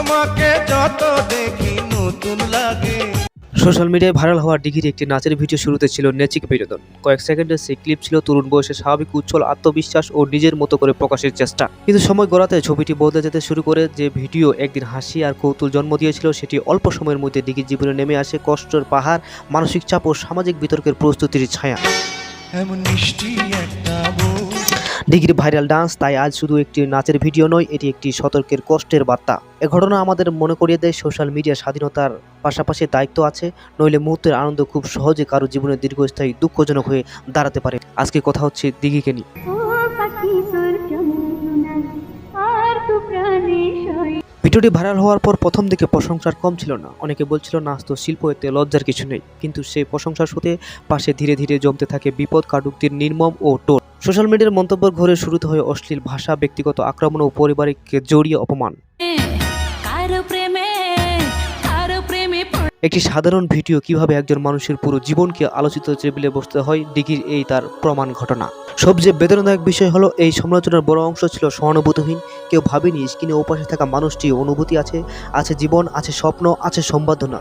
তোমাকে যত দেখি নতুন লাগে। সোশ্যাল মিডিয়ায় ভাইরাল হওয়া ডিঘির একটি নাচের ভিডিও শুরুতে ছিল নেচিক বিনোদন। কয়েক সেকেন্ডের সেই ক্লিপ ছিল তরুণ বয়সে স্বাভাবিক উজ্জ্বল আত্মবিশ্বাস ও নিজের মতো করে প্রকাশের চেষ্টা। কিন্তু সময় গড়াতে ছবিটি বদলে যেতে শুরু করে। যে ভিডিও একদিন হাসি আর কৌতুল জন্ম দিয়েছিল, সেটি অল্প সময়ের মধ্যে ডিঘির জীবনে নেমে আসে কষ্টের পাহাড়, মানসিক চাপ ও সামাজিক বিতর্কের প্রস্তুতির ছায়া। এমন মিষ্টি একটা বউ। ডিঘির ভাইরাল ডান্স তাই আজ শুধু একটি নাচের ভিডিও নয়, এটি একটি সতর্কের কষ্টের বার্তা। এ ঘটনা আমাদের মনে করিয়ে দেয় সোশ্যাল মিডিয়া স্বাধীনতার পাশাপাশি দায়িত্ব আছে, নইলে মুহূর্তের আনন্দ খুব সহজে কারো জীবনে দীর্ঘস্থায়ী দুঃখজনক হয়ে দাঁড়াতে পারে। আজকে কথা হচ্ছে দিঘিকে নিয়ে। ভিডিওটি ভাইরাল হওয়ার পর প্রথম দিকে প্রশংসার কম ছিল না। অনেকে বলছিল নাচ তো শিল্প, এতে লজ্জার কিছু নেই। কিন্তু সেই প্রশংসার সাথে পাশে ধীরে ধীরে জমতে থাকে বিপদ, কাটুক্তির নির্মম ও টোল। সোশ্যাল মিডিয়ার মন্তব্যের ঘরে শুরুতে হয় অশ্লীল ভাষা, ব্যক্তিগত আক্রমণ ও পারিবারিক জড়িয়ে অপমান। একটি সাধারণ ভিডিও কিভাবে একজন মানুষের পুরো জীবনকে আলোচিত টেবিলে বসতে হয়, ডিঘির এই তার প্রমাণ ঘটনা। সবচেয়ে বেদনাদায়ক বিষয় হলো এই সমালোচনার বড় অংশ ছিল সহানুভূতিহীন। কেউ ভাবেনি স্ক্রিনে ওপাশে থাকা মানুষটি অনুভূতি আছে জীবন, আছে স্বপ্ন, আছে সম্ভাবনা।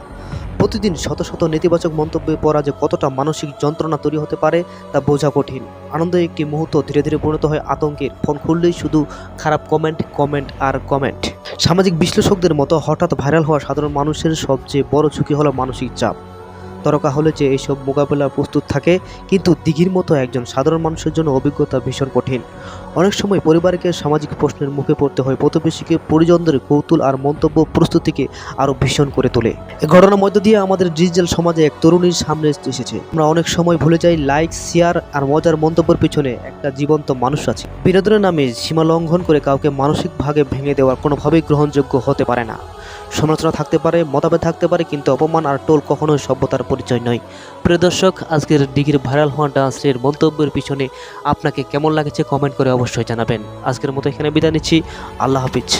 প্রতিদিন শত শত নেতিবাচক মন্তব্যে পড়া যে কতটা মানসিক যন্ত্রণা তৈরি হতে পারে তা বোঝা কঠিন। আনন্দের একটি মুহূর্ত ধীরে ধীরে পরিণত হয় আতঙ্কের। ফোন খুললেই শুধু খারাপ কমেন্ট আর কমেন্ট। সামাজিক বিশ্লেষকদের মতো হঠাৎ ভাইরাল হওয়া সাধারণ মানুষের সবচেয়ে বড় ঝুঁকি হলো মানসিক চাপ। দরকার হলে যে এইসব মোকাবেলার প্রস্তুত থাকে, কিন্তু দিঘির মতো একজন সাধারণ মানুষের জন্য অভিজ্ঞতা ভীষণ কঠিন। অনেক সময় পরিবারকে সামাজিক প্রশ্নের মুখে পড়তে হয়, প্রতিবেশীকে, পরিজনদের কৌতুল আর মন্তব্য প্রস্তুতিকে আরও ভীষণ করে তোলে। এই ঘটনার মধ্য দিয়ে আমাদের ডিজিটাল সমাজে এক তরুণীর সামনে এসেছে। আমরা অনেক সময় ভুলে যাই লাইক, শেয়ার আর মজার মন্তব্যের পিছনে একটা জীবন্ত মানুষ আছে। বিনোদনের নামে সীমা লঙ্ঘন করে কাউকে মানসিকভাবে ভেঙে দেওয়া কোনোভাবেই গ্রহণযোগ্য হতে পারে না। সমালোচনা থাকতে পারে, মতভেদ থাকতে পারে, কিন্তু অপমান আর টোল কখনোই সভ্যতার পরিচয় নয়। প্রিয় দর্শক, আজকের ডিঘির ভাইরাল হওয়া ডান্সের মন্তব্যের পিছনে আপনাকে কেমন লাগছে কমেন্ট করে অবশ্যই জানাবেন। আজকের মতো এখানে বিদায় নিচ্ছি। আল্লাহ হাফিজ।